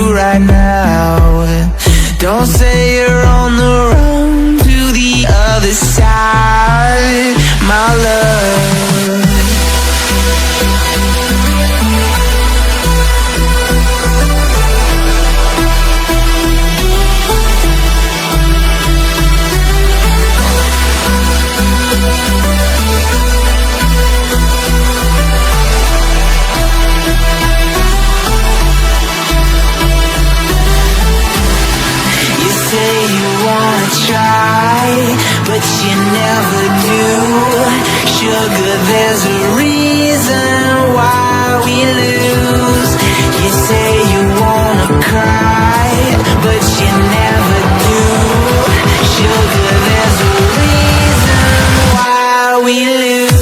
you right now. Don't say you're on the run to the other side, my love. But you never do. Sugar, there's a reason why we lose. You say you wanna cry, but you never do. Sugar, there's a reason why we lose.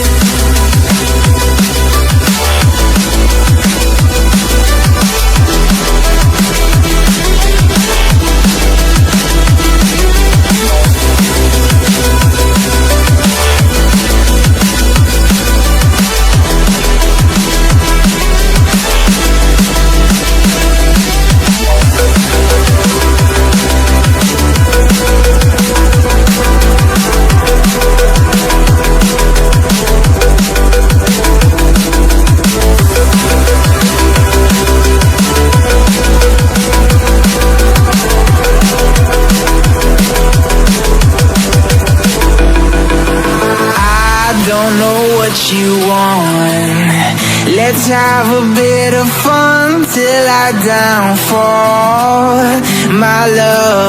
Don't know what you want. Let's have a bit of fun till I downfall, my love.